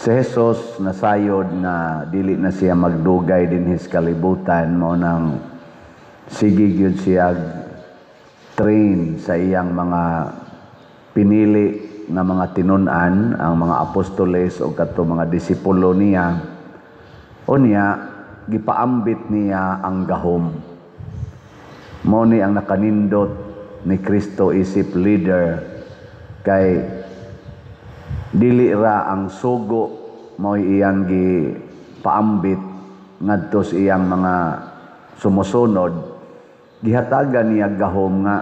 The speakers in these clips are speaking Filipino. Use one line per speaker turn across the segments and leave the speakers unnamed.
Si Jesus nasayod na dili na siya magdugay din his kalibutan mo nang sige gyud siya train sa iyang mga pinili nga mga tinun-an, ang mga apostoles o kadto mga disipulo niya. Unya gipaambit niya ang gahom. Mao ni ang nakanindot ni Kristo isip leader kay dili ra ang sugo mao iyang gipaambit ngadto sa iyang mga sumusunod. Gihatagan niya gahom nga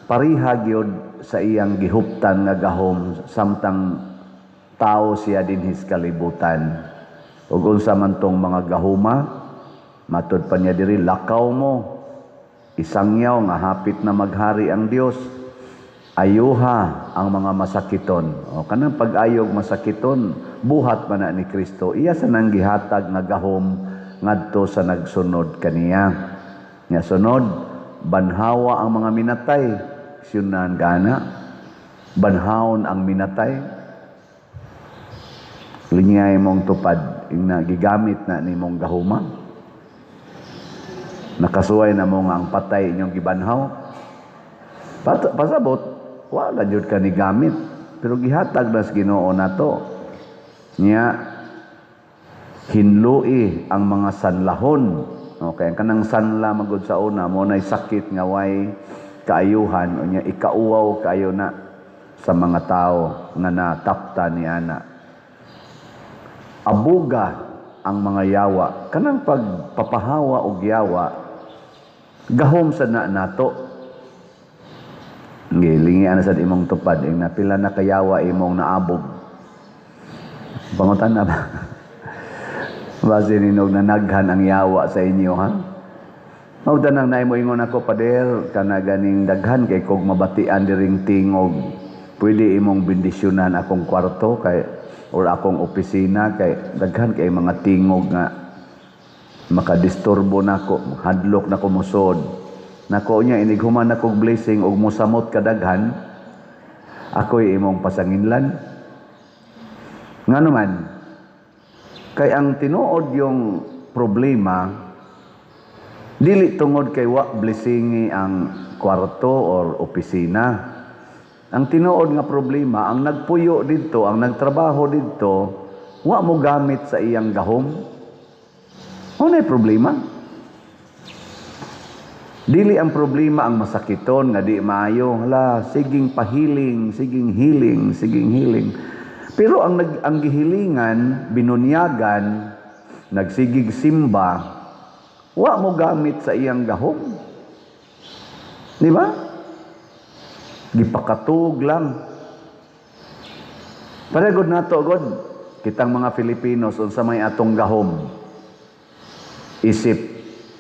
pariha gyud sa iyang gihuptan nga gahom samtang tao siya din his kalibutan. Ug unsa man tong mga gahuma, matud pa niya diri, lakaw mo, isangyaw nga hapit na maghari ang Dios. Ayuha ang mga masakiton. O kanang pag-ayog masakiton, buhat man na ni Kristo. Iya sa nang gihatag nga gahom ngadto sa nagsunod kaniya. Nya sunod, banhawa ang mga minatay. Siyunan gana, banhawon ang minatay. Linyay mong tupad, ing gigamit na ni mong gahuma. Nakasuway na mo nga ang patay inyong gibanhaw. Pasabot, wala jud ka ni gamit. Pero gihatag na sa Ginoo nato. Nya, hinlui ang mga sanlahon. Okay, kanang sanla magud sa una, mo na'y sakit nga way kaayuhan, o niya ikauwaw kayo na sa mga tao nga natapta ni ana. Abuga ang mga yawa. Kanang pagpapahawa og yawa, gahom sa nato. Lingian na sa imong tupad, na pila na kayawa imong naabog. Pangutan na ba? Base ninog na naghan ang yawa sa inyo, ha? Maudan nang naay mo ingon ako, pader, kana ganing daghan kay kog mabatian diring tingog. Pwede imong bendisyonan akong kwarto kay or akong opisina kay daghan kay mga tingog nga makadisturbo nako, hadlok nako musod. Nako nya inighuman akong blessing og mosamot kadaghan, ako'y imong pasanginlan. Ngano man, kay ang tinuod yung problema, dili tungod kay wa blessingi ang kwarto or opisina. Ang tinuod nga problema, ang nagpuyo didto, ang nagtrabaho didto, wa mo gamit sa iyang gahom. Unay problema? Dili ang problema ang masakiton nga di maayo. Hala, siging pahiling, siging healing. Pero ang gihilingan, binunyagan, nagsigig simba, wa mo gamit sa iyang gahom. Di ba? Gipakatug lang. Paragod nato god, kitang mga Filipinos unsa may atong gahom. Isip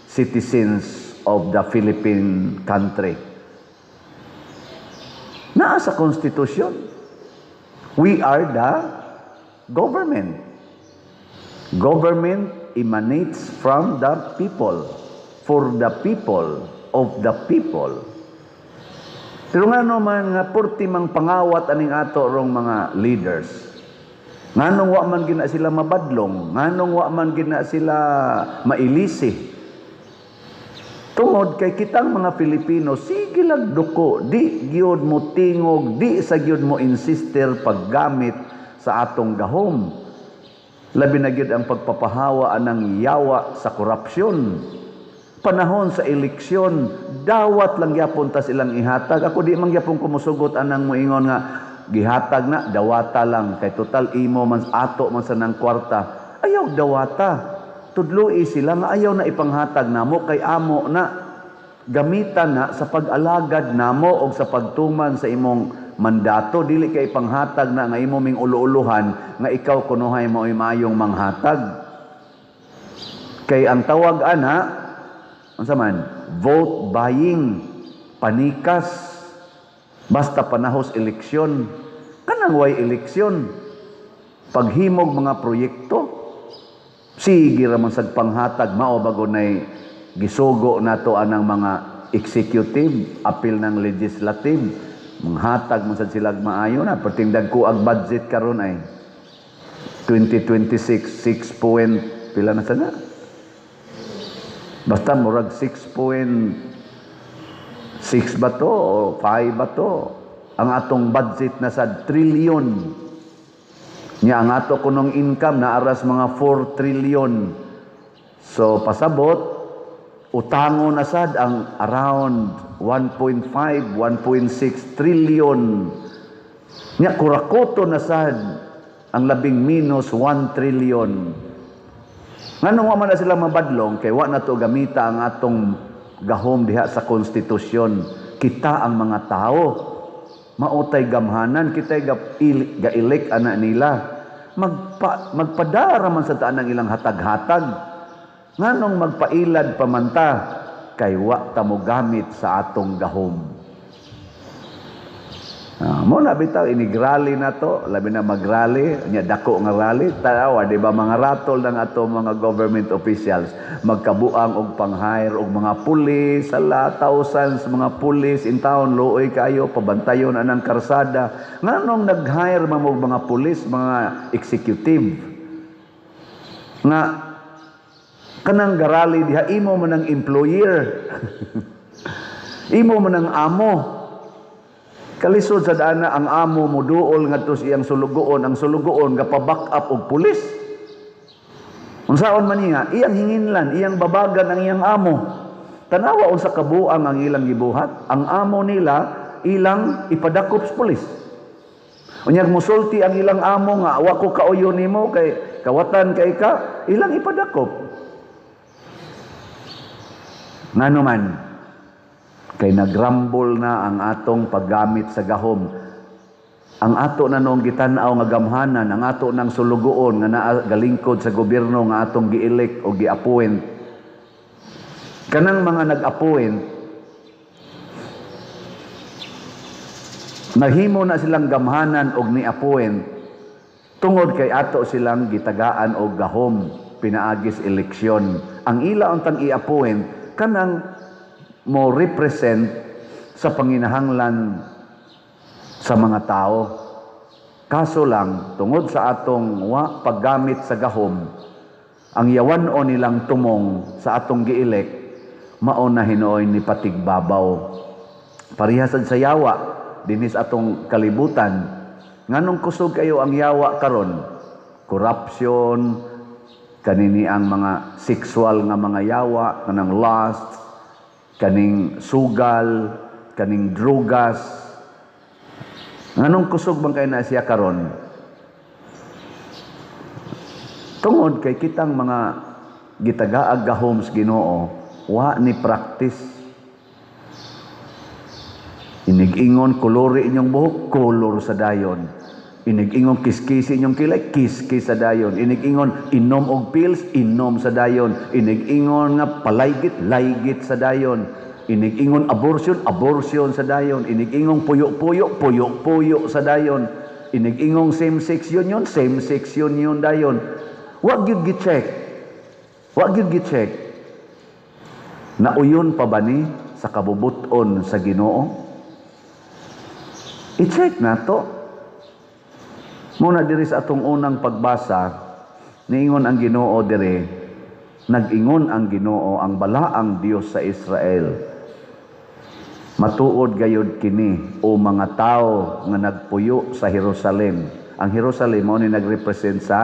citizens of the Philippine country. Naa sa konstitusyon. We are the government. Government emanates from the people, for the people, of the people. Pero nga naman nga purti mang pangawat aning ato rong mga leaders. Nganong wa man gina sila mabadlong, nganong wa man gina sila mailisi. Tungod kay kitang mga Pilipino, sige lang duko, di gyud mo tingog, di sa gyud mo insister paggamit sa atong gahom. Labi na gyud ang pagpapahawa anang yawa sa korupsyon. Panahon sa eleksyon, dawat lang gyapon ta silang ihatag. Ako di man gyapon kumusugot anang moingon nga gihatag na dawata lang kay total imo man ato man sa nang kwarta. Ayaw dawata. Tudloi sila nga ayaw na ipanghatag namo kay amo na gamitan na sa pag-alagad namo o sa pagtuman sa imong mandato. Dili kay ipanghatag na nga imo ming ulu-uluhan nga ikaw kunuhay mo mayong manghatag. Kay ang tawag ana unsa man, vote buying, panikas, basta panahos eleksyon. Kanang way eleksyon, paghimog mga proyekto, sige raman sa panghatag, mao bago na'y gisugo na to anang mga executive, apil ng legislative, manghatag man sad sila maayo na, perting dagko ag budget karon ay. 2026, 6 point, pila na sana? Basta murag 6.6 ba to o 5 ba to? Ang atong budget na sa trillion. Nya ang ato kunong income na aras mga 4 trillion. So pasabot, utango na sad ang around 1.5, 1.6 trillion. Nya kurakoto na sad ang labing minus 1 trillion. Nganong wa man na sila mabadlong kay wa na to gamita ang atong gahom diha sa konstitusyon. Kita ang mga tao mautay gamhanan, kitay gailik ana nila. Magpadara man sa taan ang ilang hatag-hatag. Nganong magpailad pamanta kay wa ta mo gamit sa atong gahom. Mo na bitaw inigrally na to, labi na magrally, nya dako nga rally, tawa di ba mga ratol ng ato mga government officials magkabuang og pang-hire og mga pulis, sala thousands mga pulis in town, luoy kayo pabantayon anang karsada. Nganong nag-hire man og mga pulis, mga executive nga kanang garali diha imo man ang employer imo man ang amo. Kalisod sa dana ang amo mo duol ngadto sa iyang sulugoon, ang sulugoon gapaback up og pulis. Unsaon man niya, iyang hinginlan, iyang babagan ang iyang amo. Tanawa unsa kabuang ang ilang gibuhat, ang amo nila ilang ipadakop sa pulis. Unyag musulti ang ilang amo nga wa ko kauyo nimo kay kawatan kay ka, ilang ipadakop. Ngano man kay nagrambol na ang atong paggamit sa gahom. Ang ato na noong gitan-aw nga gamhanan, ang ato nang sulugoon nga nagalingkod sa gobyerno nga atong gielek o gi-appoint. Kanang mga nag-appoint, nahimo na silang gamhanan og ni-appoint tungod kay ato silang gitagaan og gahom pinaagis eleksyon. Ang ila untang i-appoint kanang mo represent sa panginahanglan sa mga tao. Kaso lang, tungod sa atong wa paggamit sa gahom, ang yawan-o nilang tumong sa atong giilek, mao na hinoy ni patigbabaw. Parihasad sa yawa, dinis atong kalibutan, nganong kusog kayo ang yawa karon? Corruption, kanini ang mga sexual nga mga yawa, kanang lust, kaning sugal, kaning drugas. Nganong kusog bang kayo na siya karon? Tungod kay kitang mga gitagaag gahom sa Ginoo, wa ni practice. Inig-ingon kolore inyong buhok, kolor sa dayon. Inig-ingon kiskisi inyong kilay, kiskis sa dayon. Inig-ingon inom og pills, inom sa dayon. Inig-ingon nga palaygit, laygit sa dayon. Inig-ingon abortion, abortion sa dayon. Inig-ingon puyo-puyo, puyo-puyo sa dayon. Inig-ingon same-sex union, same-sex union dayon. Wag gyud gi-check. Wag gyud gi-check. Nauyon pa ba ni sa kabubuton sa Ginoo? I-check na to. Muna diri sa atong unang pagbasa, niingon ang Ginoo diri, nag-ingon ang Ginoo ang balaang Dios sa Israel. Matuod gayud kini o mga tao nga nagpuyo sa Jerusalem. Ang Jerusalem mao ni nagrepresent sa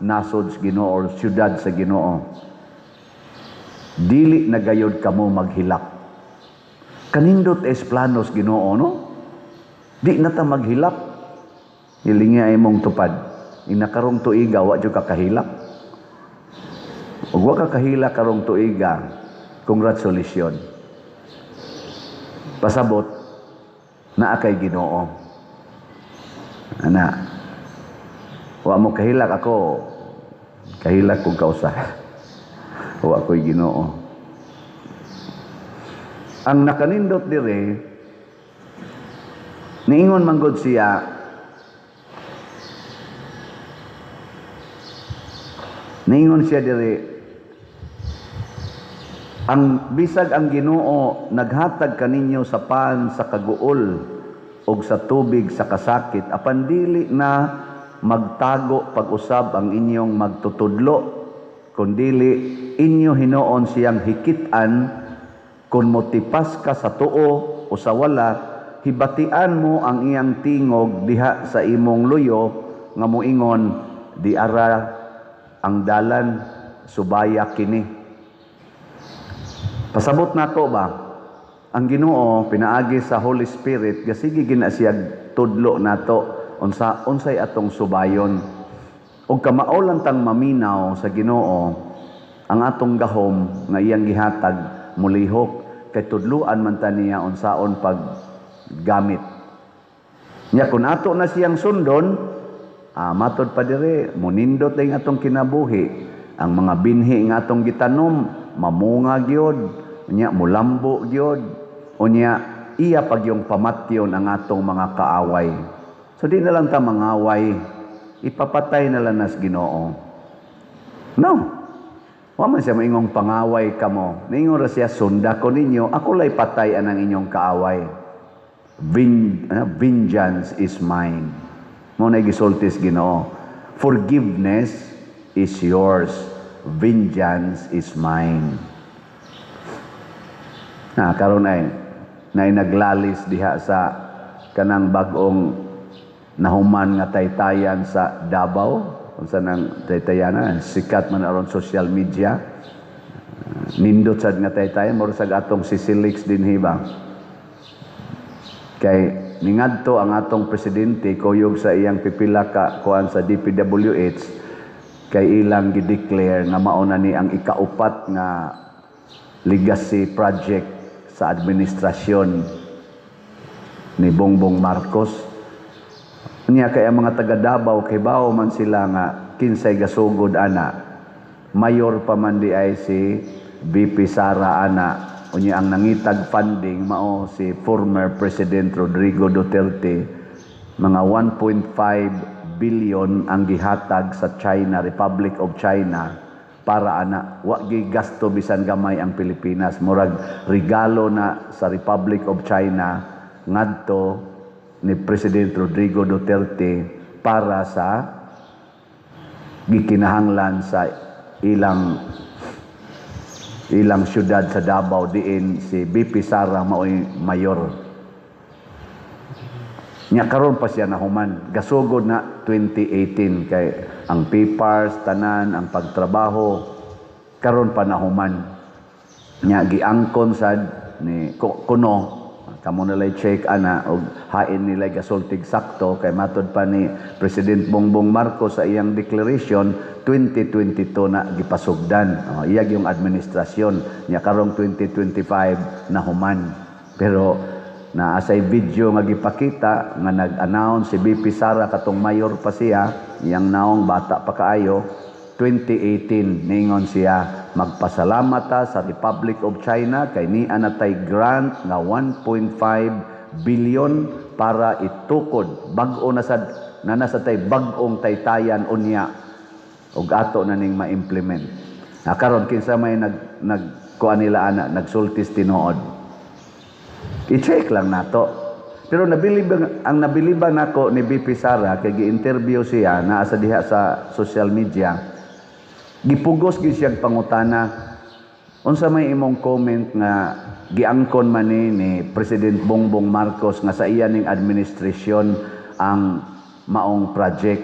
nasod sa Ginoo or siyudad sa Ginoo. Dili na gayud kamo maghilak. Kanindot es planos Ginoo no? Di na ta maghilak. Ilingi ay mong tupad. Inakarong tuiga, wa jud ka kahilak. Ug wa ka kahilak karong tuiga, congratulations. Pasabot na kay Ginoo. Ana. Wa mo kahilak ako. Kahilak kog kausa. Wa ko'y Ginoo. Ang nakanindot dire, niingon manggod siya, ningon siya diri, ang bisag ang Ginoo naghatag kaninyo sa pan sa kaguol ug sa tubig sa kasakit, apan dili na magtago pag-usab ang inyong magtutudlo, kundili inyo hinuon siyang hikitan, kung motipas ka sa tuo o sa wala, hibatian mo ang iyang tingog diha sa imong luyo, nga moingon, di ara ang dalan, subaya kini. Pasabot nato ba? Ang Ginoo pinaagi sa Holy Spirit, gasigi gina siya tudlo nato unsay atong subayon. Og kamao lang tang maminaw sa Ginoo ang atong gahom nga iyang gihatag mulihok, kay tudluan man ta niya unsaon paggamit. Nya kun ato na siyang sundon, matod pa dire, munindot ang atong kinabuhi. Ang mga binhi nga atong gitanom, mamunga gyud, nya mulambo gyud, unya iya pag yung pamatyon ang atong mga kaaway. So di na lang ta mangaway, ipapatay na lang nas Ginoo. No. Wa man siya maingong pangaway kamo. Ningon ra siya, sunda ko ninyo, ako lay patay anang inyong kaaway. Vengeance is mine. Mo na gisultis Ginoo. Forgiveness is yours. Vengeance is mine. Karon ay naglalis diha sa kanang bag-ong nahuman nga taytayan sa Davao. Unsa nang taytayana, sikat man aron social media. Nindot sad nga taytayan, mura sa atong sisilix din hiba. Kay ningadto ang atong presidente kuyog sa iyang pipila ka kuan sa DPWH, kay ilang gi-declare nga mao na ni ang ikaupat nga legacy project sa administrasyon ni Bongbong Marcos. Niya kay ang mga taga Davao kay bao man sila nga kinsay gasugod ana. Mayor pa man di ay si BP Sara ana. Unya ang nangitag funding mao si former President Rodrigo Duterte. Mga 1.5 billion ang gihatag sa China, Republic of China, para ana wa gi gasto bisan gamay ang Pilipinas. Murag regalo na sa Republic of China ngadto ni President Rodrigo Duterte para sa gikinahanglan sa ilang syudad sa Davao, diin si BP Sara mao'y mayor. Nya karon pa siya nahuman, gasugod na 2018 kay ang papers tanan, ang pagtrabaho karon pa nahuman. Nya giangkon sad ni kuno kamo nalay check ana og hain nila gasultig sakto, kay matod pa ni President Bongbong Marcos sa iyang declaration 2022 na gipasugdan. Iyag yung administrasyon niya karong 2025 na human. Pero naasay video nga gipakita nga nag-announce si BP Sara katong mayor pa siya, iyang naong bata pa kaayo. 2018 ningon siya, magpasalamat ta sa Republic of China kay niya natay grant nga 1.5 billion para itukod bag-o na sa tay bag-ong taytayan unya ug ato na ning ma-implement. Karon kinsa may nagkuan nila ana, nagsultis tinuod. I-check lang nato. Pero ang nabiliban nako ni BP Sara kay gi-interview siya naa sa diha sa social media. Gipugos gyud siyang pangutana, unsa may imong comment nga giangkon man ni President Bongbong Marcos nga sa iya ning administrasyon ang maong project.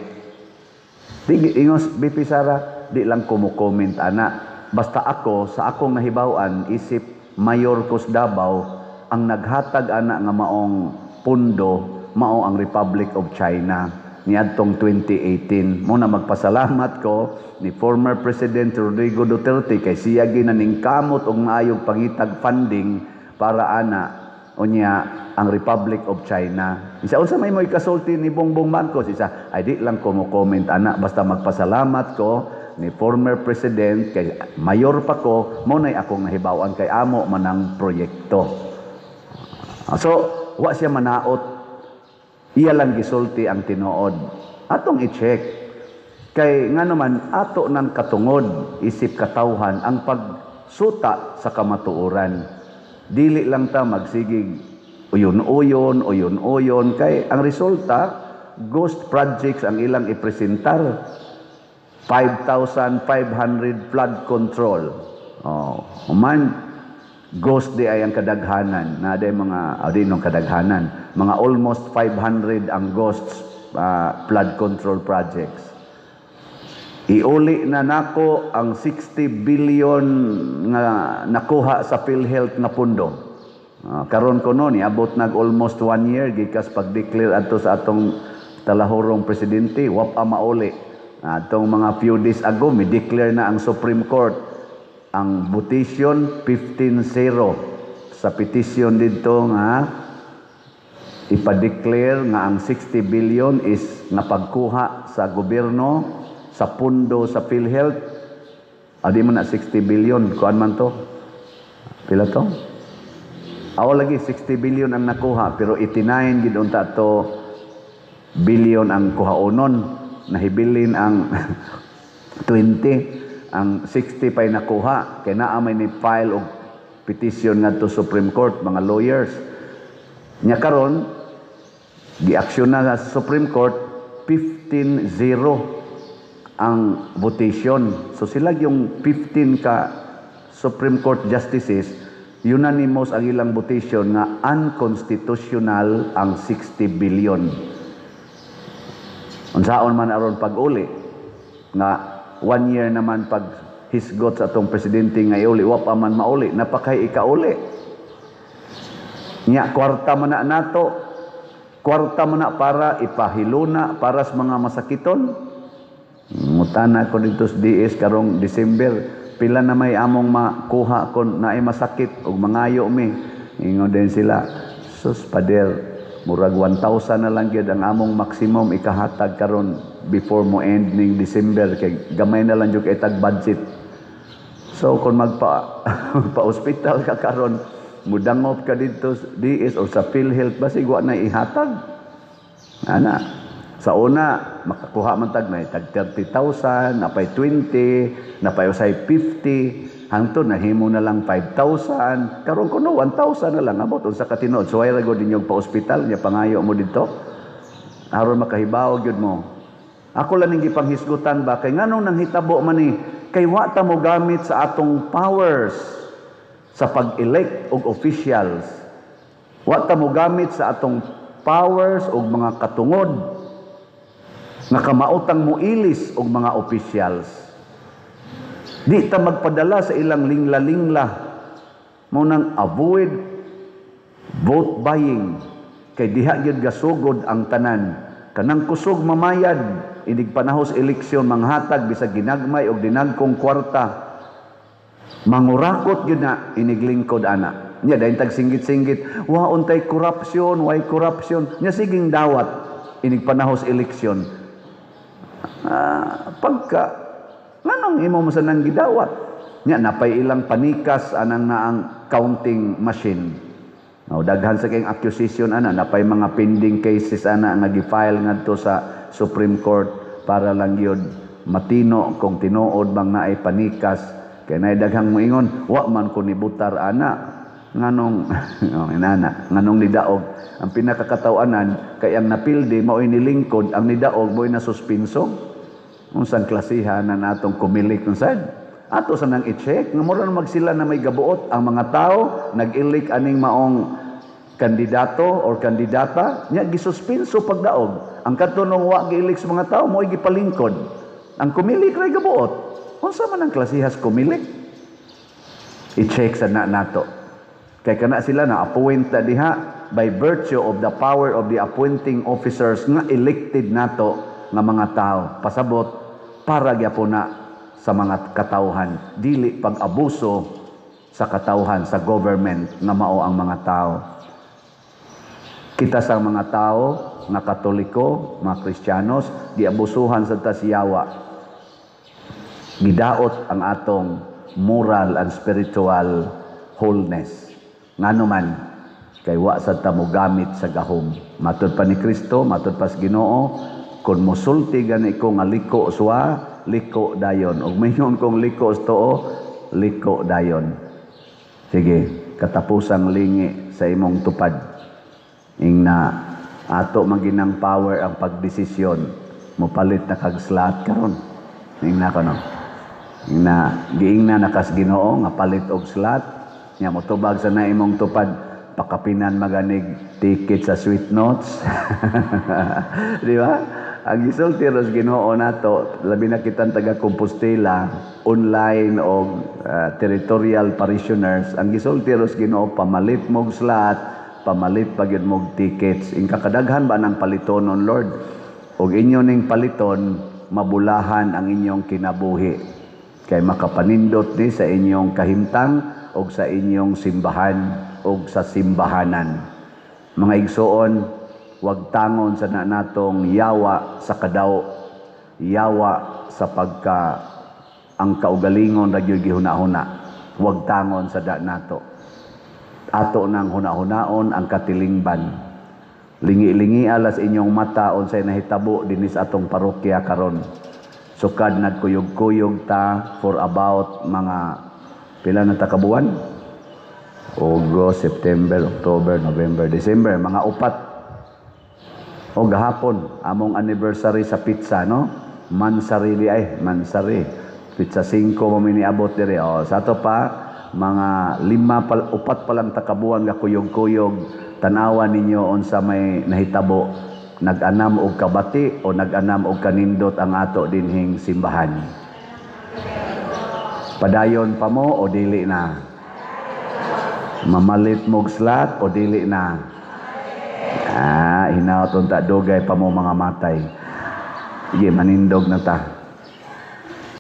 Di ingos BP Sara, di lang ko mo comment ana. Basta ako sa akong nahibaw-an isip Mayor Cos Davao ang naghatag ana nga maong pundo mao ang Republic of China niadtong 2018. Muna magpasalamat ko ni former President Rodrigo Duterte kay siya ginaningkamot og maayong pangitag funding para ana unya ang Republic of China. Isa unsa may mo ikasulti ni Bongbong Marcos, isa ay di lang ko mo comment ana, basta magpasalamat ko ni former president kay mayor pa ko, mo nay akong nahibaw-an kay amo man ang proyekto. So wa siya manaot, iya lang gisulti ang tinuod. Atong i-check. Kay nga naman, ato ng katungod, isip katawhan, ang pagsuta sa kamatuoran. Dili lang ta magsigig uyon-uyon, kay ang resulta, ghost projects ang ilang ipresentar. 5,500 flood control. Man, ghost di ay ang kadaghanan. Na day mga, nung kadaghanan. Mga almost 500 ang ghosts flood control projects. Iuli na nako ang 60 billion nga nakuha sa PhilHealth nga pundo. Karon ko noon, abot nag almost 1 year, gikas pag-declare ato sa atong talahorong presidente, wapa mauli. Atong mga few days ago, may-declare na ang Supreme Court ang petition 15-0 sa petition dito nga ipa-declare nga ang 60 billion is napagkuha sa gobyerno sa pundo sa PhilHealth. Di mo na 60 billion, kuan man to? Pila to? Lagi 60 billion ang nakuha, pero 89 gid unta to billion ang kuhaonon. Nahibilin ang 20, ang 60 pa'y nakuha. Kaya naamay ni file og petition nga to Supreme Court, mga lawyers. Nya karon gi-aksyon na sa Supreme Court, 15-0 ang votation. So sila yung 15 ka Supreme Court justices, unanimous ang ilang votation nga unconstitutional ang 60 billion. Unsaon man aron pag-uli nga 1 year naman pag hisgot sa atong presidente nga iuli, wa pa man mauli, napakay ikauli. Nya kwarta man na nato, kwarta man na para ipahiluna para sa mga masakiton. Mutana ko dito sa DS karong December, pila na may among makuha kon naay masakit ug mangayo mi. Ingon din sila, sus pader, murag 1,000 na lang gyud ang among maximum ikahatag karon before mo end ning December kay gamay na lang jud kay tag budget. So kung pa-hospital ka karon, mudangop ka dito DS or sa PhilHealth basig wa na ihatag. Ana, sa una makakuha man tag na tag 30,000, napay 20, napay usay 50. Hangtod nahimo na lang 5,000. Karon kuno 1,000 na lang abot unsa ka tinuod. So ay ra gud ninyong pa-ospital nya pangayo mo dito. Aron makahibaw gyud mo. Ako lang ning gipanghisgutan ba kay nganong nanghitabo man ni kay wa ta mo gamit sa atong powers sa pag-elect og officials. Wa ta mo gamit sa atong powers og mga katungod nga kamautang muilis og mga officials. Di ta magpadala sa ilang lingla-lingla. Mo nang avoid vote buying. Kay diha gyud gasugod ang tanan. Kanang kusog mamayad, inig panahos eleksyon manghatag bisag ginagmay og dinagkong kwarta. Mangurakot gyud na inig lingkod ana. Nya dayon tag singgit-singgit, wa untay corruption, why corruption? Nya siging dawat inig panahos eleksyon. Pagka nganong imo mo sa nang gidawat? Nya napay ilang panikas anang na ang counting machine. Daghan sa kayong accusation ana, napay mga pending cases ana nga gi-file ngadto sa Supreme Court para lang yun matino kung tinuod bang naay panikas. Kay naay daghang moingon, wa man ko nibutar ana. Nganong nganong nidaog ang pinakakatawanan kay ang napildi mao'y nilingkod, ang nidaog mo'y nasuspenso. Unsang klasihan na natong kumilik kung saan ato sa nang i-check nga mura magsila na may gabuot ang mga tao nag-ilik aning maong kandidato or kandidata nya gisuspenso pagdaog ang katunong wa giilik sa mga tao mo'y gipalingkod ang kumilik ray gabuot. Unsa man ang klasihas kumilik? I-check sa nato kay kana sila na appoint na diha by virtue of the power of the appointing officers nga elected nato nga mga tao. Pasabot para gyapon na sa mga katawhan, dili pag-abuso sa katawhan sa government nga mao ang mga tao. Kita sa mga tao nga Katoliko, mga Kristiyanos, diabusuhan sa tasiyawa. Gidaot ang atong moral and spiritual wholeness. Ngano man kay wa sa ta mo gamit sa gahom. Matud pa ni Kristo, matud pa sa Ginoo, kung musulti gani ko nga liko suwa, liko dayon. Ug mayon kong liko too, liko dayon. Sige, katapusang lingi sa imong tupad. Ing na Ato maginang power ang pagdesisyon. Mopalit na kag slot karon. Ingna ko no. Giingna nakas Ginoo nga palit og slot. Nya motubag sa na imong tupad pakapinan maganig ticket sa sweet notes. Di ba? Ang gisulti ros Ginoo nato, labi na kitang taga Compostela, online o territorial parishioners, ang gisulti ros Ginoo pamalit mog slot, pamalit pagyud mog tickets. Ingka kadaghan ba nang palitonon, Lord? Og inyo ning paliton, mabulahan ang inyong kinabuhi. Kay makapanindot ni sa inyong kahimtang og sa inyong simbahan og sa simbahanan. Mga igsoon, wag tangon sa natong yawa sa kadaw, yawa sa pagka ang kaugalingon ra gyud gihuna-huna. Wag tangon sa nato. Ato nang huna-hunaon ang katilingban. Lingi-lingi alas inyong mata unsay nahitabo dinis atong parokya karon. Sukad nagkuyog-kuyog ta for about mga pila na ta ka buwan? August, September, October, November, December, mga 4. O gahapon, among anniversary sa pizza, no? Mansari. Pizza 5 mo miniabot dire. O, sa to pa, mga 4 pa lang takabuan nga kuyog-kuyog. Tanawan ninyo unsa may nahitabo. Nag-anam og kabati o nag-anam og kanindot ang ato dinhing simbahan. Padayon pa mo o dili na? Mamalit mog slot o dili na? Hinaot unta dugay pa mo mga matay. Sige, manindog na ta.